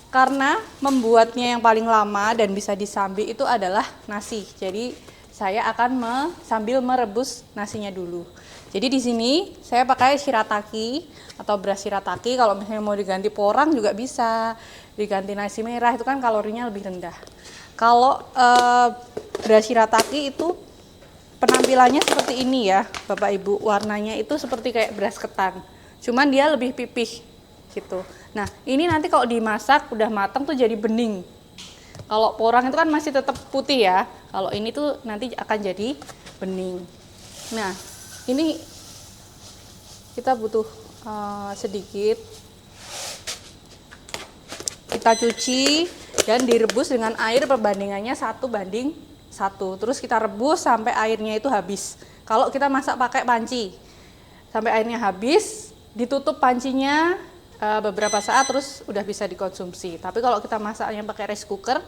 Karena membuatnya yang paling lama dan bisa disambi itu adalah nasi. Jadi saya akan sambil merebus nasinya dulu. Jadi di sini saya pakai shirataki atau beras shirataki. Kalau misalnya mau diganti porang juga bisa. Diganti nasi merah itu kan kalorinya lebih rendah. Kalau beras shirataki itu penampilannya seperti ini ya, Bapak Ibu. Warnanya itu seperti kayak beras ketan. Cuman dia lebih pipih gitu. Nah, ini nanti kalau dimasak udah matang tuh jadi bening. Kalau porang itu kan masih tetap putih ya. Kalau ini tuh nanti akan jadi bening. Nah, ini kita butuh sedikit. Kita cuci dan direbus dengan air perbandingannya 1:1. Terus kita rebus sampai airnya itu habis. Kalau kita masak pakai panci, sampai airnya habis, ditutup pancinya beberapa saat terus udah bisa dikonsumsi. Tapi kalau kita masaknya pakai rice cooker,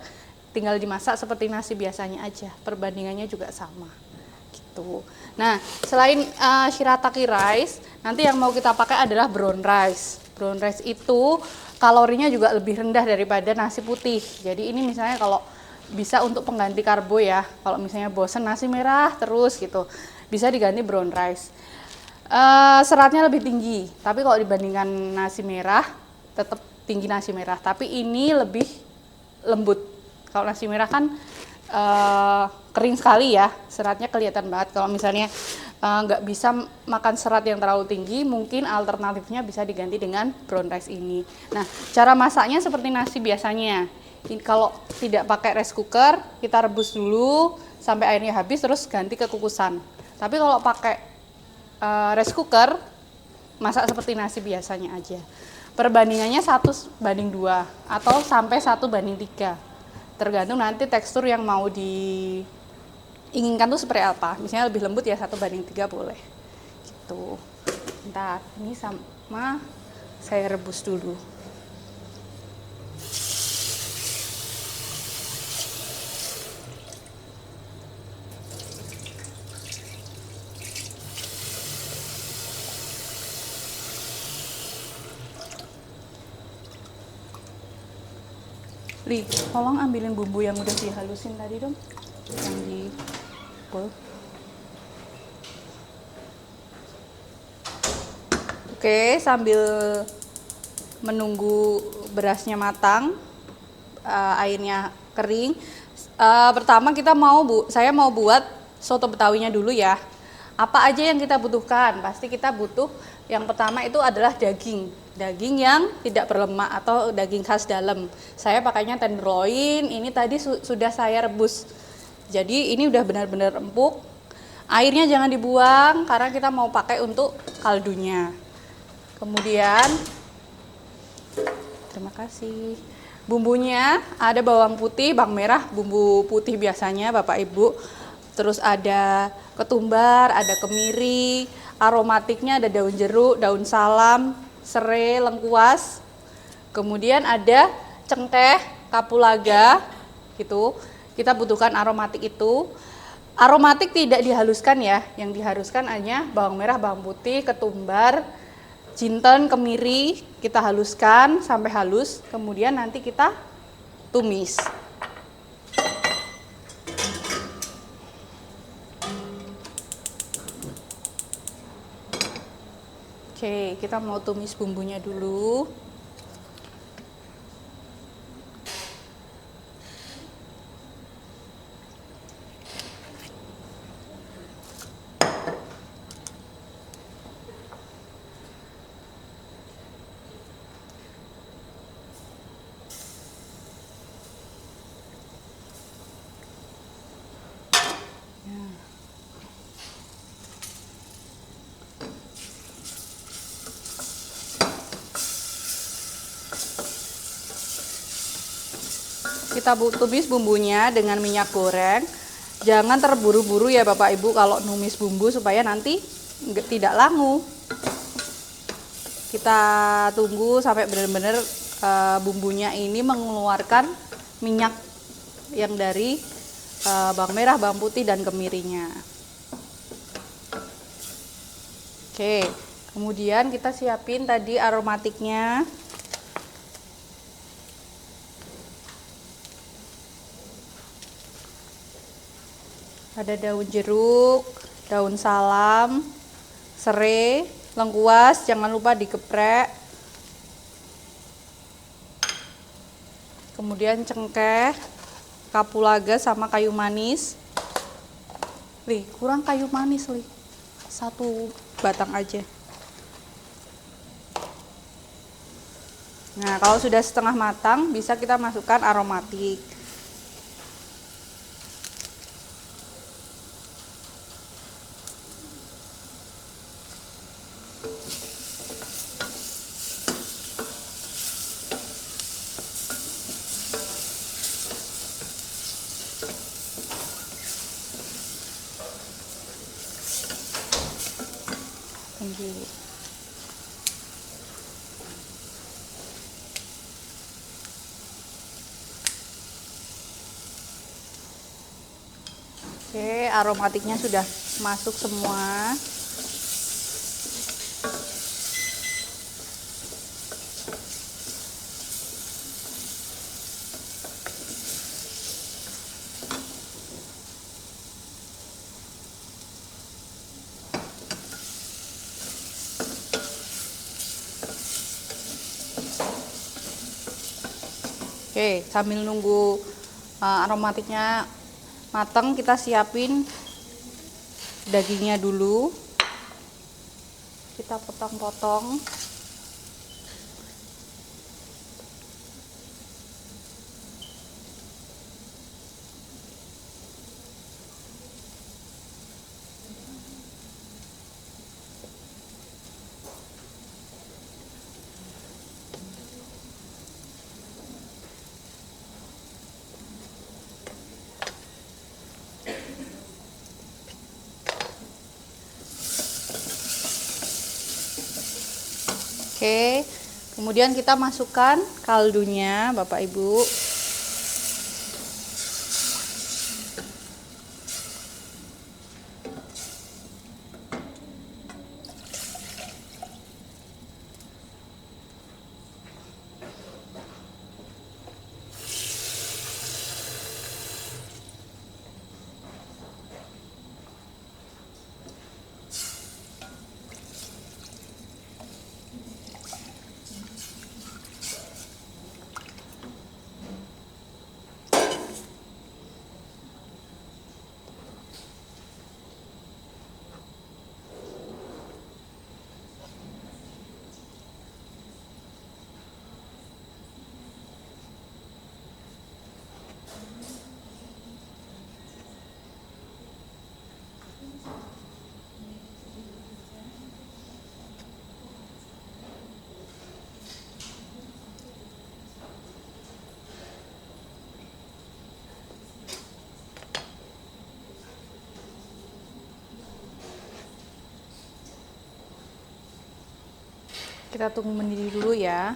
tinggal dimasak seperti nasi biasanya aja. Perbandingannya juga sama. Gitu. Nah, selain shirataki rice, nanti yang mau kita pakai adalah brown rice. Brown rice itu kalorinya juga lebih rendah daripada nasi putih. Jadi ini misalnya kalau bisa untuk pengganti karbo ya. Kalau misalnya bosen nasi merah terus gitu, bisa diganti brown rice. Seratnya lebih tinggi, tapi kalau dibandingkan nasi merah tetap tinggi nasi merah, tapi ini lebih lembut. Kalau nasi merah kan kering sekali ya, seratnya kelihatan banget. Kalau misalnya nggak bisa makan serat yang terlalu tinggi, mungkin alternatifnya bisa diganti dengan brown rice ini. Nah, cara masaknya seperti nasi biasanya. Kalau tidak pakai rice cooker, kita rebus dulu sampai airnya habis, terus ganti ke kukusan. Tapi kalau pakai rice cooker, masak seperti nasi biasanya aja. Perbandingannya 1:2 atau sampai 1:3. Tergantung nanti tekstur yang mau diinginkan tuh seperti apa. Misalnya lebih lembut ya 1:3 boleh. Gitu. Bentar, ini sama saya rebus dulu. Li, tolong ambilin bumbu yang udah dihalusin tadi dong, yang di bowl. Oke, sambil menunggu berasnya matang, airnya kering. Pertama saya mau buat soto betawinya dulu ya. Apa aja yang kita butuhkan? Pasti kita butuh yang pertama itu adalah daging yang tidak berlemak atau daging khas dalam. Saya pakainya tenderloin, ini tadi sudah saya rebus. Jadi ini udah benar-benar empuk. Airnya jangan dibuang karena kita mau pakai untuk kaldunya. Kemudian terima kasih. Bumbunya ada bawang putih, bawang merah, bumbu putih biasanya Bapak Ibu. Terus ada ketumbar, ada kemiri, aromatiknya ada daun jeruk, daun salam, serai, lengkuas. Kemudian ada cengkeh, kapulaga gitu. Kita butuhkan aromatik itu. Aromatik tidak dihaluskan ya, yang dihaluskan hanya bawang merah, bawang putih, ketumbar, jinten, kemiri, kita haluskan sampai halus. Kemudian nanti kita tumis. Oke, kita mau tumis bumbunya dulu. Kita tumis bumbunya dengan minyak goreng. Jangan terburu-buru ya Bapak Ibu kalau numis bumbu supaya nanti tidak langu. Kita tunggu sampai benar-benar bumbunya ini mengeluarkan minyak yang dari bawang merah, bawang putih dan kemirinya. Oke, kemudian kita siapin tadi aromatiknya. Ada daun jeruk, daun salam, serai, lengkuas, jangan lupa digeprek. Kemudian cengkeh, kapulaga sama kayu manis. Li, kurang kayu manis, Li. 1 batang aja. Nah, kalau sudah setengah matang, bisa kita masukkan aromatik. Oke, aromatiknya sudah masuk semua. Oke, sambil nunggu aromatiknya matang, kita siapin dagingnya dulu. Kita potong-potong. Oke, kemudian kita masukkan kaldunya, Bapak Ibu. Kita tunggu mendidih dulu ya.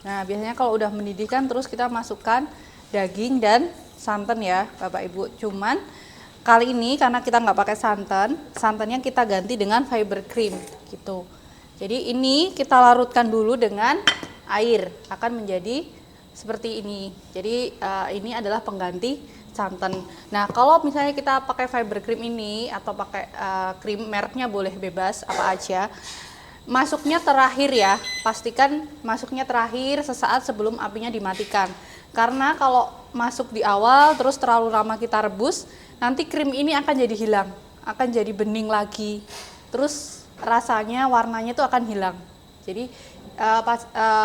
Nah, biasanya kalau udah mendidih kan terus kita masukkan daging dan santan ya, Bapak Ibu. Cuman kali ini karena kita nggak pakai santan, santannya kita ganti dengan fiber cream gitu. Jadi ini kita larutkan dulu dengan air, akan menjadi seperti ini. Jadi ini adalah pengganti santan. Nah, kalau misalnya kita pakai fiber cream ini atau pakai krim mereknya boleh bebas apa aja. Masuknya terakhir ya, pastikan masuknya terakhir sesaat sebelum apinya dimatikan. Karena kalau masuk di awal terus terlalu lama kita rebus, nanti krim ini akan jadi hilang, akan jadi bening lagi. Terus rasanya, warnanya itu akan hilang. Jadi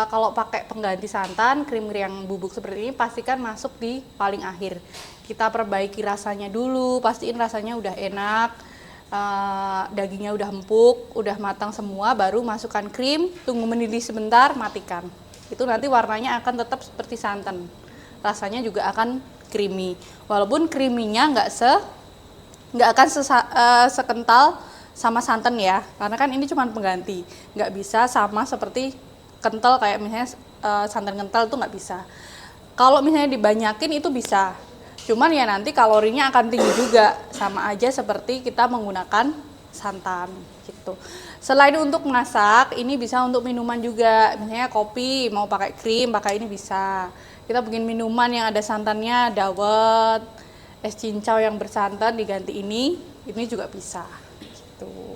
kalau pakai pengganti santan, krim yang bubuk seperti ini pastikan masuk di paling akhir. Kita perbaiki rasanya dulu, pastiin rasanya udah enak. Dagingnya udah empuk, udah matang semua, baru masukkan krim, tunggu mendidih sebentar, matikan. Itu nanti warnanya akan tetap seperti santan, rasanya juga akan creamy. Walaupun creaminya nggak akan sekental sama santan ya, karena kan ini cuma pengganti, nggak bisa sama seperti kental kayak misalnya santan kental itu nggak bisa. Kalau misalnya dibanyakin itu bisa. Cuman ya nanti kalorinya akan tinggi juga, sama aja seperti kita menggunakan santan gitu. Selain untuk masak, ini bisa untuk minuman juga. Misalnya kopi, mau pakai krim, pakai ini bisa. kita bikin minuman yang ada santannya, dawet, es cincau yang bersantan diganti ini juga bisa gitu.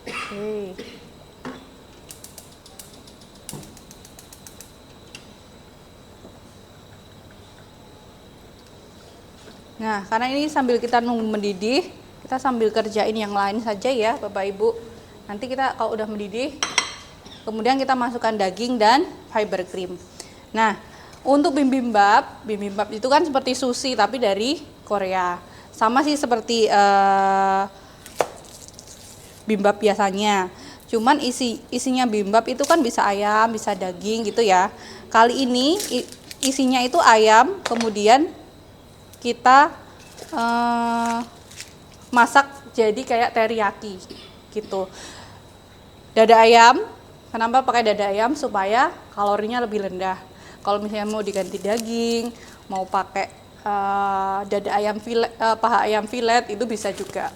Oke. Nah, karena ini sambil kita nunggu mendidih, kita sambil kerjain yang lain saja ya Bapak Ibu. Nanti kita kalau udah mendidih, kemudian kita masukkan daging dan fiber cream. Nah, untuk bibimbap itu kan seperti sushi tapi dari Korea. Sama sih seperti bimbap biasanya. Cuman isinya bimbap itu kan bisa ayam, bisa daging gitu ya. Kali ini isinya itu ayam, kemudian kita masak jadi kayak teriyaki gitu. Dada ayam, kenapa pakai dada ayam? Supaya kalorinya lebih rendah. Kalau misalnya mau diganti daging, mau pakai dada ayam filet, paha ayam filet itu bisa juga.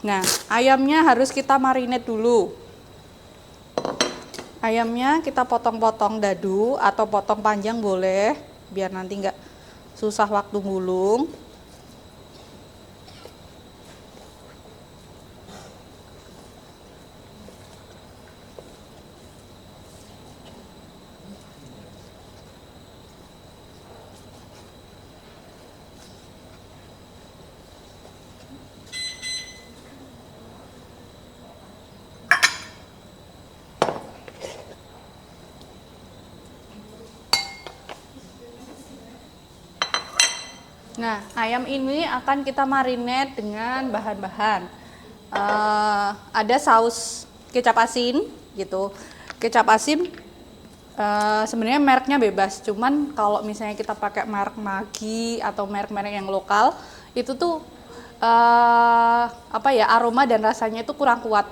Nah, ayamnya harus kita marinate dulu. Ayamnya kita potong-potong dadu atau potong panjang boleh, biar nanti nggak susah waktu ngulung. Nah, ayam ini akan kita marinate dengan bahan-bahan. Ada saus kecap asin gitu. Kecap asin sebenarnya mereknya bebas. Cuman kalau misalnya kita pakai merek Maggi atau merek-merek yang lokal, itu tuh aroma dan rasanya itu kurang kuat.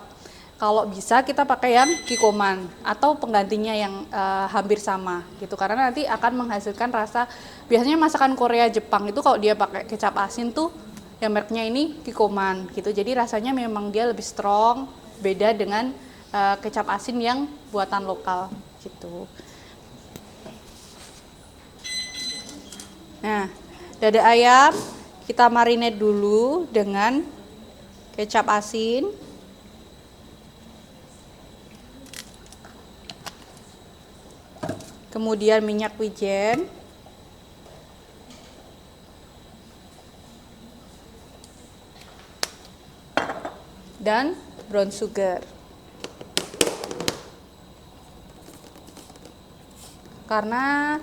Kalau bisa kita pakai yang Kikoman atau penggantinya yang hampir sama gitu, karena nanti akan menghasilkan rasa. Biasanya masakan Korea Jepang itu kalau dia pakai kecap asin tuh yang mereknya ini Kikoman gitu, jadi rasanya memang dia lebih strong, beda dengan kecap asin yang buatan lokal gitu. Nah, dada ayam kita marinate dulu dengan kecap asin. Kemudian minyak wijen. Dan brown sugar. Karena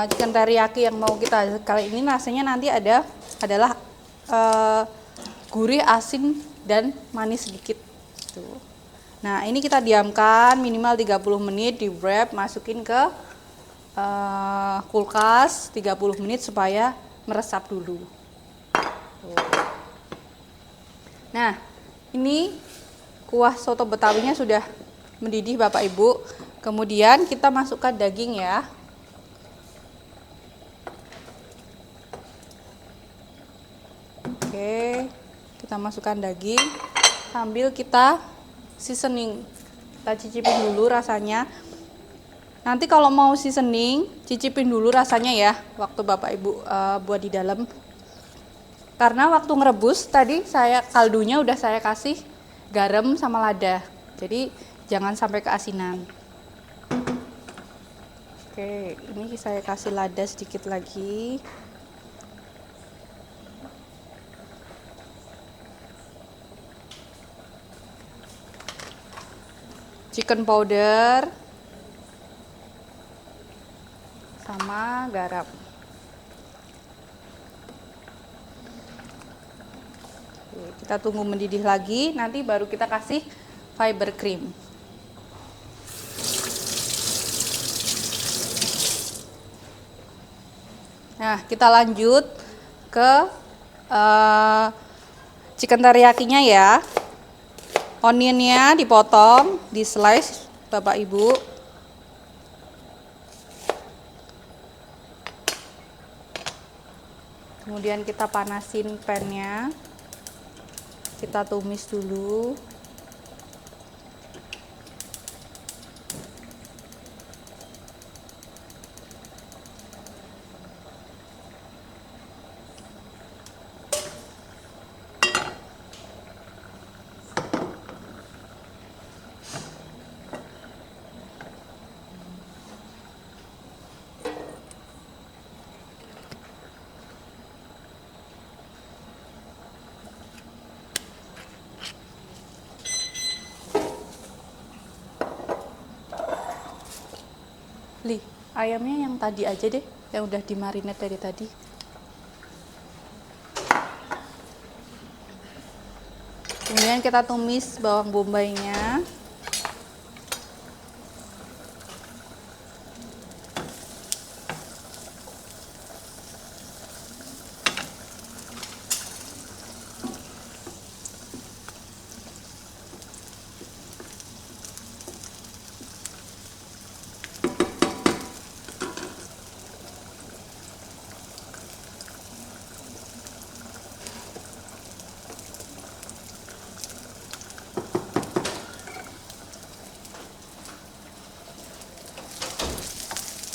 chicken teriyaki yang mau kita kali ini rasanya nanti adalah gurih, asin, dan manis sedikit. Tuh. Nah, ini kita diamkan minimal 30 menit, di wrap, masukin ke kulkas 30 menit supaya meresap dulu. Nah, ini kuah soto betawinya sudah mendidih Bapak Ibu. Kemudian kita masukkan daging ya. Oke, kita masukkan daging sambil kita seasoning. Kita cicipin dulu rasanya. Nanti kalau mau seasoning, cicipin dulu rasanya ya waktu Bapak Ibu buat di dalam. Karena waktu ngerebus tadi kaldunya udah saya kasih garam sama lada. Jadi jangan sampai keasinan. Oke, ini saya kasih lada sedikit lagi. Chicken powder sama garam. Oke, kita tunggu mendidih lagi, nanti baru kita kasih fiber cream. Nah, kita lanjut ke chicken teriyakinya ya. Onionnya dipotong, di slice Bapak Ibu. Kemudian kita panasin pan-nya. Kita tumis dulu. Li, ayamnya yang tadi aja deh, yang udah dimarinate dari tadi. Kemudian kita tumis bawang bombaynya.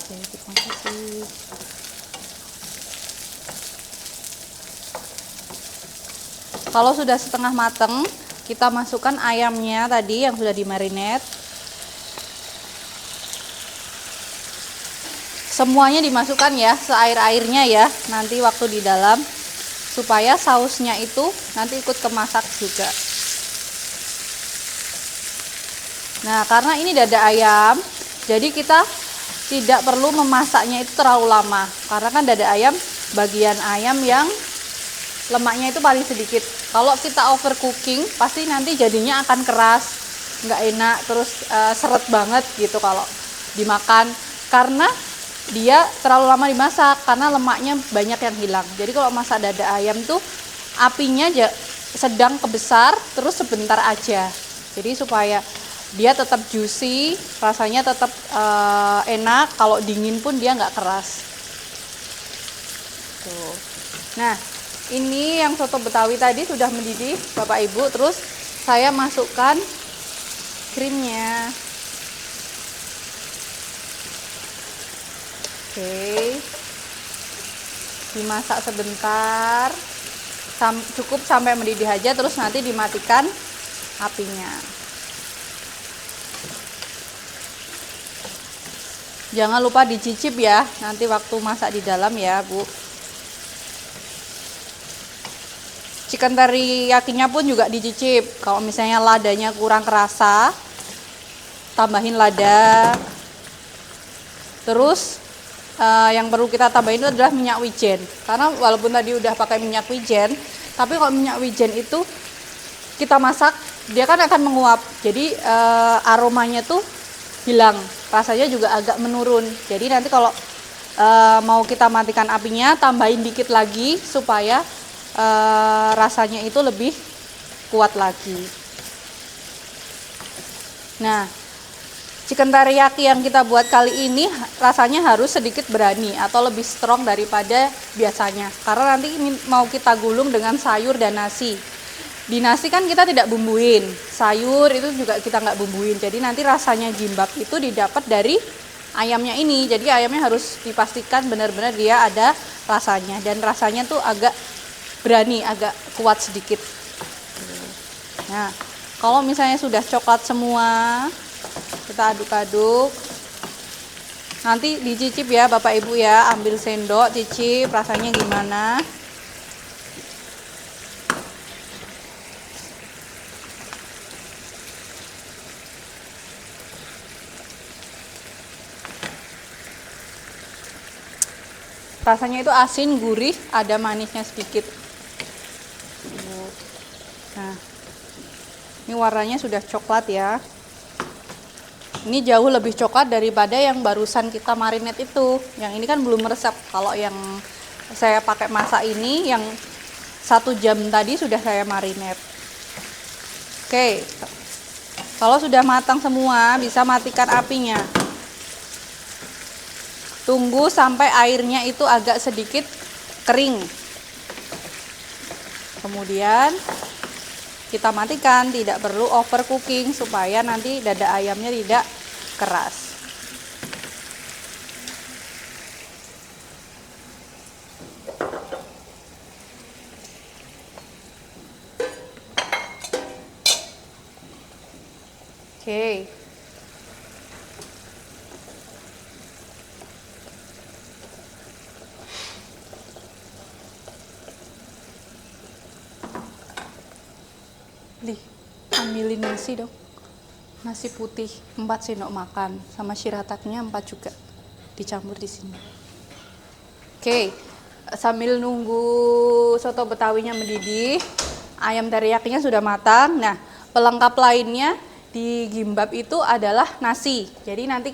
Oke, terima kasih. Kalau sudah setengah mateng, kita masukkan ayamnya tadi yang sudah dimarinate. Semuanya dimasukkan ya, seair-airnya ya, nanti waktu di dalam, supaya sausnya itu nanti ikut kemasak juga. Nah, karena ini dada ayam, jadi kita tidak perlu memasaknya itu terlalu lama, karena kan dada ayam bagian ayam yang lemaknya itu paling sedikit. Kalau kita overcooking pasti nanti jadinya akan keras, nggak enak, terus seret banget gitu kalau dimakan, karena dia terlalu lama dimasak, karena lemaknya banyak yang hilang. Jadi kalau masak dada ayam tuh apinya sedang ke besar, terus sebentar aja, jadi supaya dia tetap juicy, rasanya tetap enak. Kalau dingin pun dia nggak keras. Tuh. Nah, ini yang soto Betawi tadi sudah mendidih, Bapak Ibu. Terus saya masukkan krimnya. Oke. Dimasak sebentar. Cukup sampai mendidih aja, terus nanti dimatikan apinya. Jangan lupa dicicip ya, nanti waktu masak di dalam ya, Bu. Chicken teriyakinya pun juga dicicip. Kalau misalnya ladanya kurang kerasa, tambahin lada. Terus yang perlu kita tambahin itu adalah minyak wijen. Karena walaupun tadi udah pakai minyak wijen, tapi kalau minyak wijen itu kita masak, dia kan akan menguap. Jadi aromanya tuh hilang, rasanya juga agak menurun. Jadi nanti kalau mau kita matikan apinya, tambahin dikit lagi supaya rasanya itu lebih kuat lagi. Nah, chicken teriyaki yang kita buat kali ini rasanya harus sedikit berani atau lebih strong daripada biasanya, karena nanti ini mau kita gulung dengan sayur dan nasi. Di nasi kan kita tidak bumbuin, sayur itu juga kita nggak bumbuin, jadi nanti rasanya gimbap itu didapat dari ayamnya ini. Jadi ayamnya harus dipastikan benar-benar dia ada rasanya, dan rasanya tuh agak berani, agak kuat sedikit. Nah, kalau misalnya sudah coklat semua, kita aduk-aduk. Nanti dicicip ya Bapak Ibu ya, ambil sendok, cicip rasanya gimana. Rasanya itu asin, gurih, ada manisnya sedikit. Nah, ini warnanya sudah coklat ya. Ini jauh lebih coklat daripada yang barusan kita marinate itu. Yang ini kan belum meresap. Kalau yang saya pakai masak ini, yang 1 jam tadi sudah saya marinate. Oke, kalau sudah matang semua, bisa matikan apinya. Tunggu sampai airnya itu agak sedikit kering. Kemudian kita matikan, tidak perlu overcooking supaya nanti dada ayamnya tidak keras. Oke. Lih, ambilin nasi dong. Nasi putih 4 sendok makan, sama shirataknya 4 juga. dicampur di sini. Oke, sambil nunggu soto betawinya mendidih, ayam teriyakinya sudah matang. Nah, pelengkap lainnya di gimbap itu adalah nasi. Jadi nanti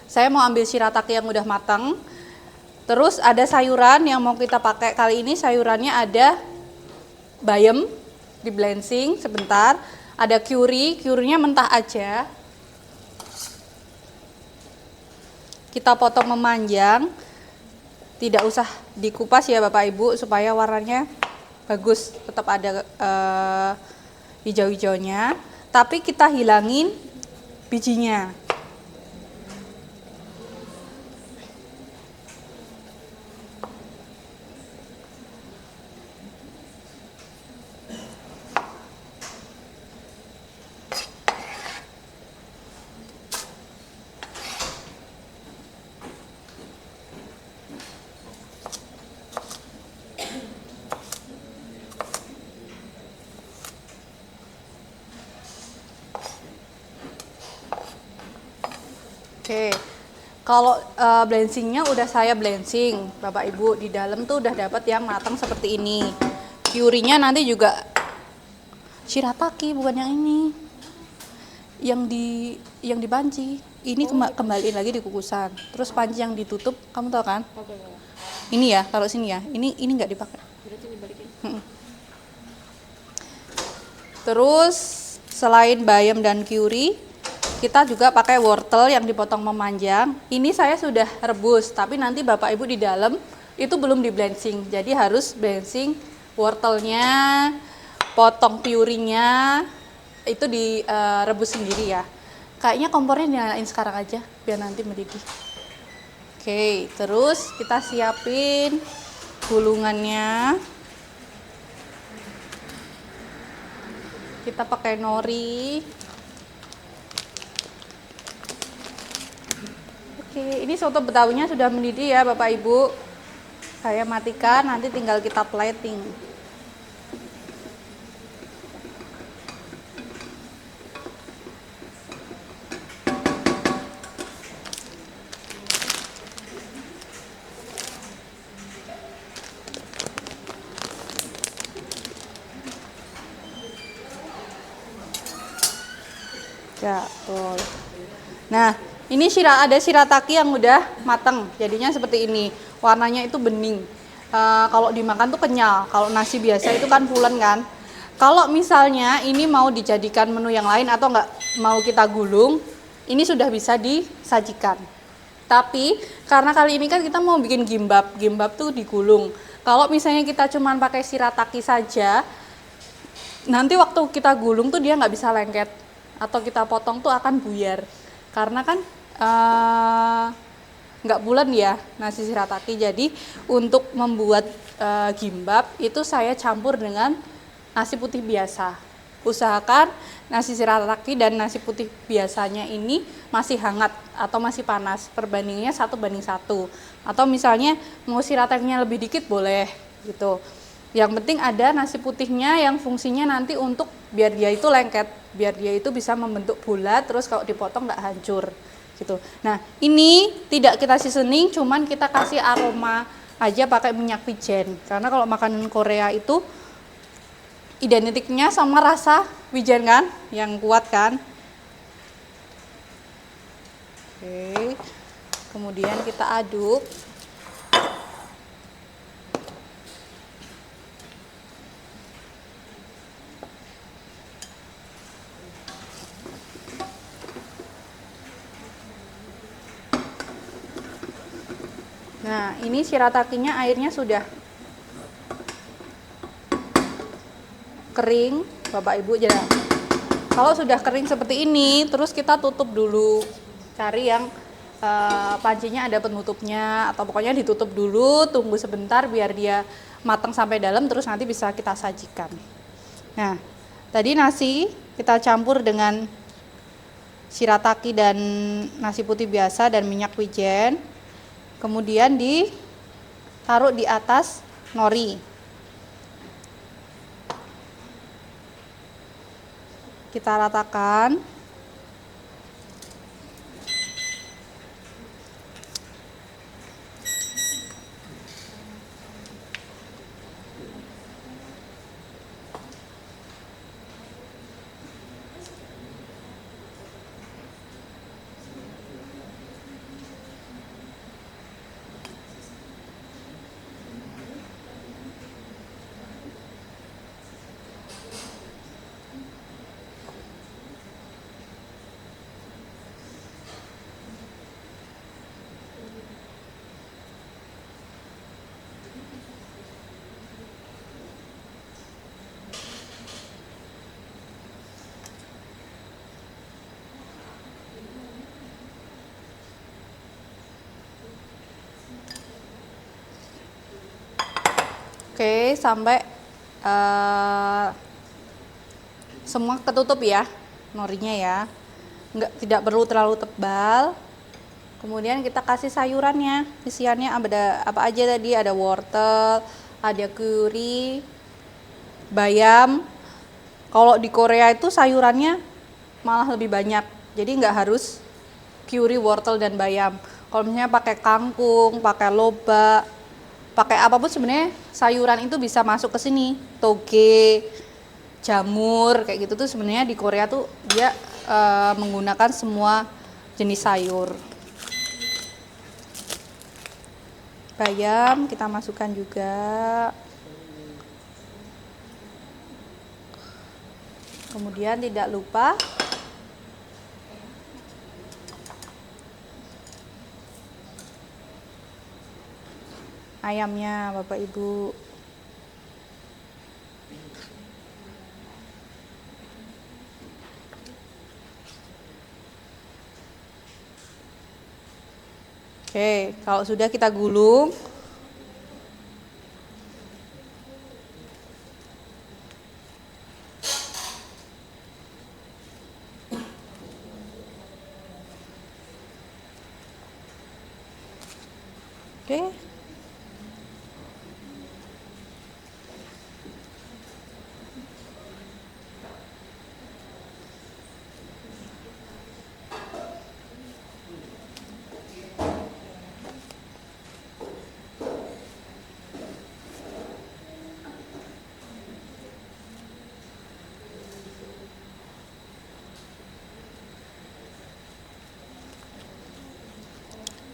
saya mau ambil shirataki yang udah matang. Terus ada sayuran yang mau kita pakai kali ini, sayurannya ada bayam di blanching sebentar, ada currynya mentah aja. Kita potong memanjang, tidak usah dikupas ya Bapak Ibu supaya warnanya bagus, tetap ada hijau-hijaunya, tapi kita hilangin bijinya. Oke, kalau blanchingnya udah saya blanching, Bapak Ibu, di dalam tuh udah dapat yang matang seperti ini. Currynya nanti juga shirataki, bukan yang ini, yang di panci. Ini kembaliin lagi di kukusan. Terus panci yang ditutup, kamu tahu kan? Ini ya, taruh sini ya. Ini nggak dipakai. Terus selain bayam dan curry, kita juga pakai wortel yang dipotong memanjang. Ini saya sudah rebus, tapi nanti Bapak Ibu di dalam itu belum di blanching. Jadi harus blanching wortelnya, potong purinya, itu direbus sendiri ya. Kayaknya kompornya dinyalain sekarang aja, biar nanti mendidih. Oke, terus kita siapin gulungannya. Kita pakai nori. Oke, ini soto betawinya sudah mendidih ya Bapak Ibu. Saya matikan, nanti tinggal kita plating. Ya, betul. Nah, ini ada shirataki yang udah mateng, jadinya seperti ini. Warnanya itu bening. Kalau dimakan tuh kenyal. Kalau nasi biasa itu kan pulen kan. Kalau misalnya ini mau dijadikan menu yang lain atau nggak mau kita gulung, ini sudah bisa disajikan. Tapi karena kali ini kan kita mau bikin gimbap tuh digulung. Kalau misalnya kita cuman pakai shirataki saja, nanti waktu kita gulung tuh dia nggak bisa lengket, atau kita potong tuh akan buyar. Karena kan nggak bulan ya nasi shirataki. Jadi untuk membuat gimbap itu saya campur dengan nasi putih biasa. Usahakan nasi shirataki dan nasi putih biasanya ini masih hangat atau masih panas. Perbandingannya 1:1. Atau misalnya mau shiratakinya lebih dikit boleh gitu. Yang penting ada nasi putihnya yang fungsinya nanti untuk biar dia itu lengket, biar dia itu bisa membentuk bulat, terus kalau dipotong nggak hancur gitu. Nah, ini tidak kita seasoning, cuman kita kasih aroma aja pakai minyak wijen. Karena kalau makanan Korea itu identiknya sama rasa wijen kan, yang kuat kan. Oke. Kemudian kita aduk. Nah, ini shiratakinya airnya sudah kering, Bapak Ibu. Jadi kalau sudah kering seperti ini, terus kita tutup dulu. Cari yang pancinya ada penutupnya, atau pokoknya ditutup dulu, tunggu sebentar biar dia matang sampai dalam, terus nanti bisa kita sajikan. Nah, tadi nasi kita campur dengan shirataki dan nasi putih biasa dan minyak wijen. Kemudian ditaruh di atas nori. Kita ratakan. sampai semua ketutup ya norinya ya, tidak perlu terlalu tebal. Kemudian kita kasih sayurannya, isiannya ada apa aja tadi, ada wortel, ada curry, bayam. Kalau di Korea itu sayurannya malah lebih banyak, jadi nggak harus curry, wortel, dan bayam. Kalau misalnya pakai kangkung, pakai loba, pakai apapun sebenarnya sayuran itu bisa masuk ke sini. Toge, jamur, kayak gitu tuh sebenarnya di Korea tuh dia menggunakan semua jenis sayur. Bayam kita masukkan juga. Kemudian tidak lupa ayamnya, Bapak Ibu. Oke, kalau sudah kita gulung. Oke.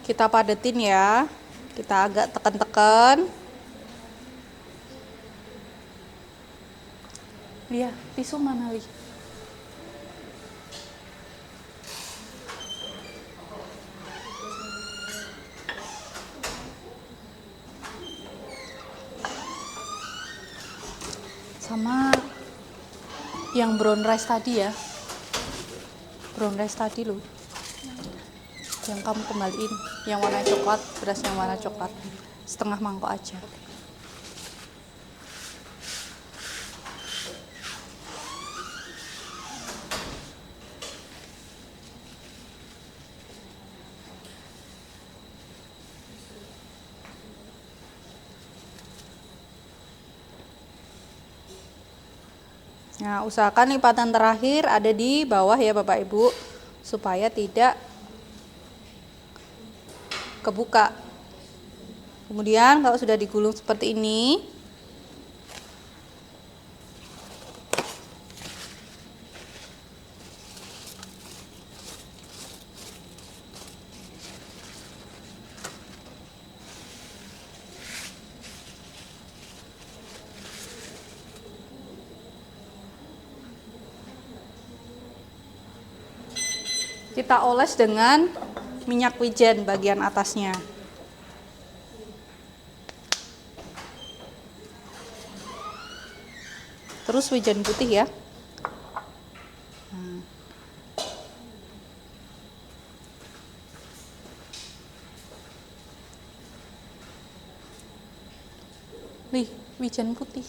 Kita padetin ya. Kita agak tekan-tekan. Iya, tisu mana, Li? Sama yang brown rice tadi ya. Brown rice tadi loh. Yang kamu kembaliin, yang warna coklat, beras yang warna coklat. Setengah mangkok aja. Nah, usahakan lipatan terakhir ada di bawah ya Bapak Ibu, supaya tidak kebuka. Kemudian kalau sudah digulung seperti ini, kita oles dengan minyak wijen bagian atasnya. Terus wijen putih ya. Nih, wijen putih.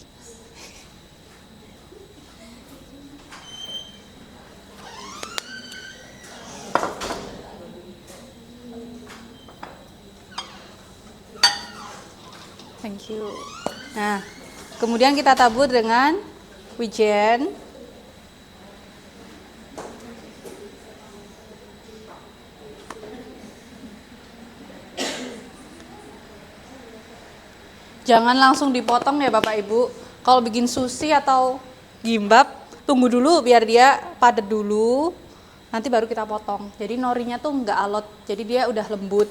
Thank you. Nah, kemudian kita tabur dengan wijen. Jangan langsung dipotong ya Bapak Ibu. Kalau bikin sushi atau gimbap, tunggu dulu biar dia padat dulu. Nanti baru kita potong. Jadi norinya tuh nggak alot, jadi dia udah lembut.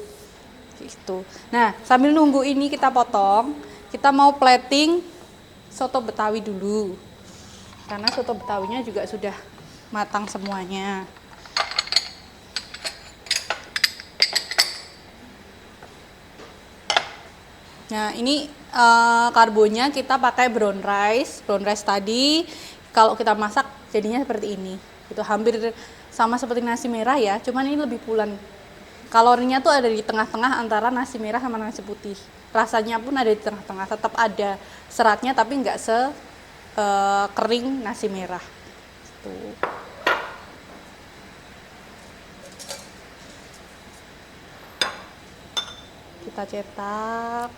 Gitu. Nah, sambil nunggu ini kita potong, kita mau plating soto Betawi dulu. Karena soto Betawinya juga sudah matang semuanya. Nah, ini karbonnya kita pakai brown rice. Brown rice tadi kalau kita masak jadinya seperti ini. Itu hampir sama seperti nasi merah ya, cuman ini lebih pulen. kalorinya tuh ada di tengah-tengah antara nasi merah sama nasi putih. Rasanya pun ada di tengah-tengah, tetap ada seratnya tapi nggak kering nasi merah. Tuh. Kita cetak.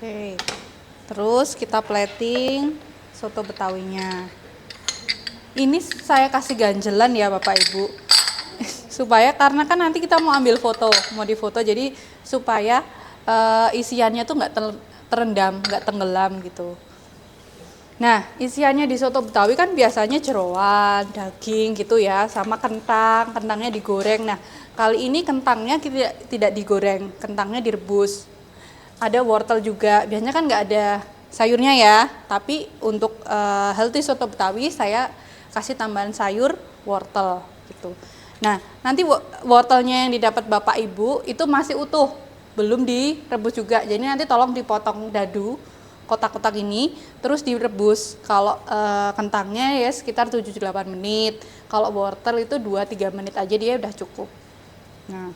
Oke, terus kita plating soto betawinya. Ini saya kasih ganjelan ya Bapak Ibu, supaya karena kan nanti kita mau ambil foto, mau difoto, jadi supaya isiannya tuh nggak terendam, nggak tenggelam gitu. Nah, isiannya di soto betawi kan biasanya jeroan, daging gitu ya, sama kentang, kentangnya digoreng. Nah, kali ini kentangnya tidak digoreng, kentangnya direbus. Ada wortel juga, biasanya kan nggak ada sayurnya ya, tapi untuk healthy soto betawi saya kasih tambahan sayur wortel gitu. Nah, nanti wortelnya yang didapat Bapak Ibu itu masih utuh, belum direbus juga, jadi nanti tolong dipotong dadu kotak-kotak ini terus direbus. Kalau kentangnya ya sekitar 7-8 menit, kalau wortel itu 2-3 menit aja dia udah cukup. Nah,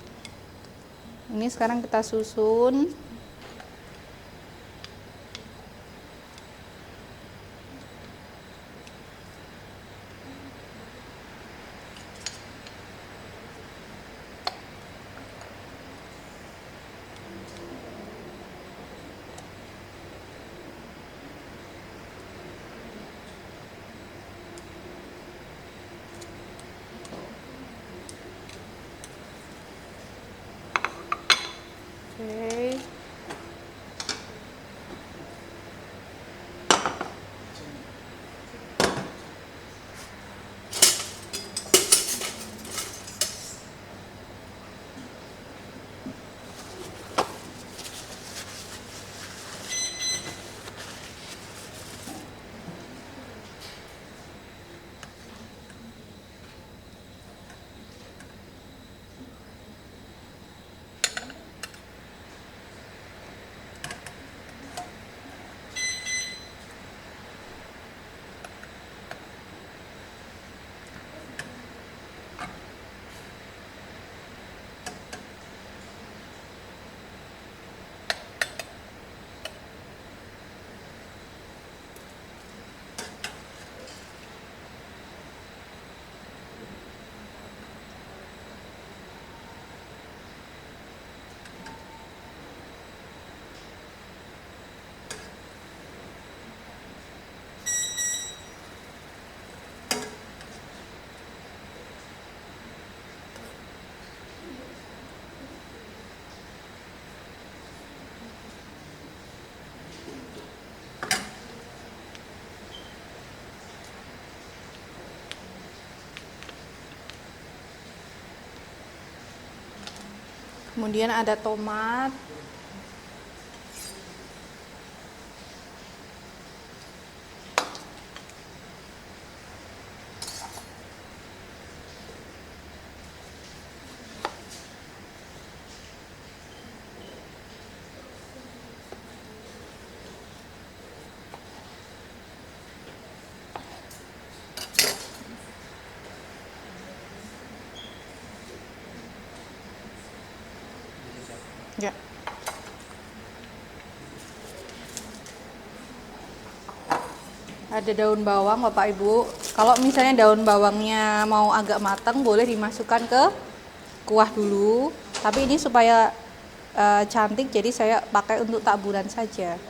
ini sekarang kita susun. Oke. Kemudian ada tomat, Ada daun bawang Bapak Ibu. Kalau misalnya daun bawangnya mau agak matang boleh dimasukkan ke kuah dulu. Tapi ini supaya cantik jadi saya pakai untuk taburan saja.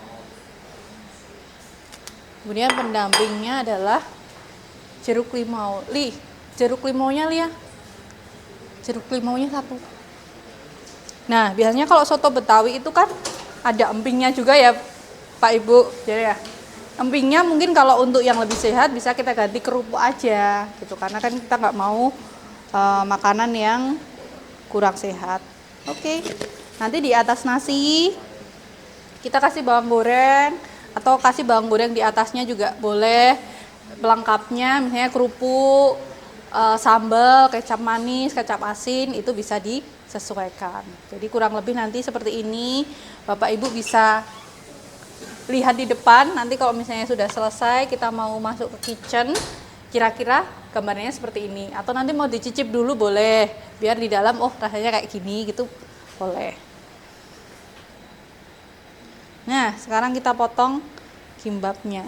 Kemudian pendampingnya adalah jeruk limau. Jeruk limaunya Lia. Jeruk limaunya 1. Nah, biasanya kalau soto Betawi itu kan ada empingnya juga ya Pak Ibu. Jadi ya, empingnya mungkin kalau untuk yang lebih sehat bisa kita ganti kerupuk aja gitu. Karena kan kita nggak mau makanan yang kurang sehat. Oke. Nanti di atas nasi kita kasih bawang goreng atau kasih bawang goreng di atasnya juga boleh. Pelengkapnya misalnya kerupuk, sambal, kecap manis, kecap asin itu bisa disesuaikan. Jadi kurang lebih nanti seperti ini. Bapak Ibu bisa lihat di depan. Nanti kalau misalnya sudah selesai kita mau masuk ke kitchen, kira-kira gambarnya seperti ini. Atau nanti mau dicicip dulu boleh. Biar di dalam rasanya kayak gini gitu boleh. Nah, sekarang kita potong kimbapnya.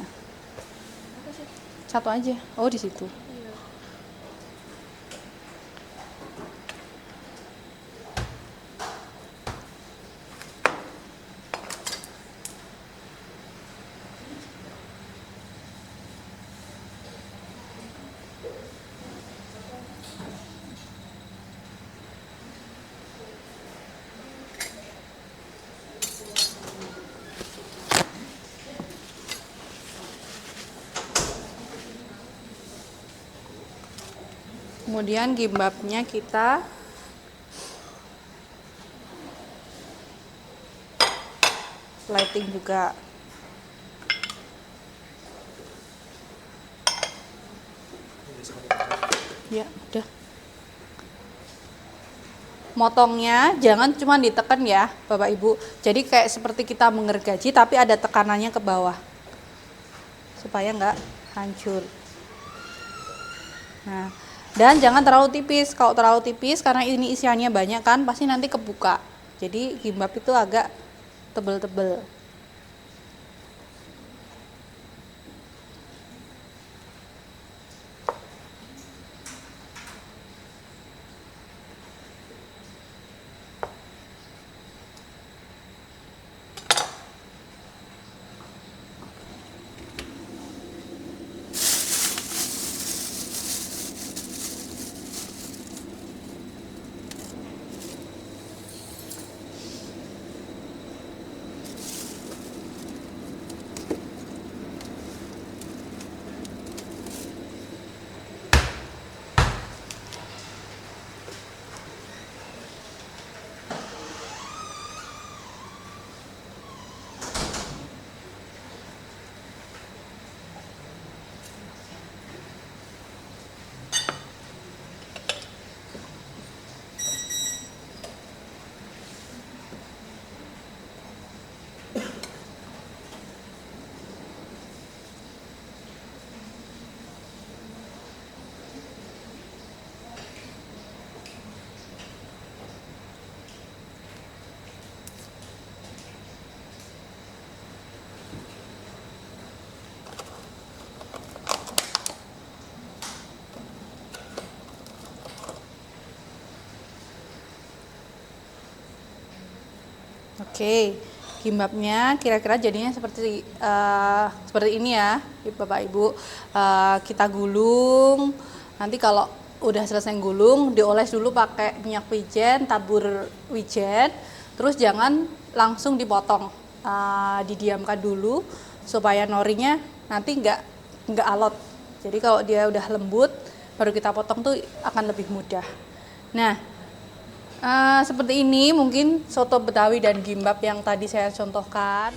1 aja. Oh, di situ. Kemudian gimbapnya kita lighting juga. Ya, udah. Motongnya jangan cuma ditekan ya, Bapak Ibu. Jadi kayak seperti kita mengergaji tapi ada tekanannya ke bawah. Supaya nggak hancur. Nah, dan jangan terlalu tipis. Kalau terlalu tipis karena ini isiannya banyak kan pasti nanti kebuka. Jadi gimbap itu agak tebel-tebel. Oke, gimbapnya kira-kira jadinya seperti ini ya, Bapak Ibu. Kita gulung. Nanti kalau udah selesai gulung, dioles dulu pakai minyak wijen, tabur wijen. Terus jangan langsung dipotong, didiamkan dulu supaya norinya nanti nggak alot. Jadi kalau dia udah lembut, baru kita potong tuh akan lebih mudah. Nah. Seperti ini mungkin soto Betawi dan gimbap yang tadi saya contohkan.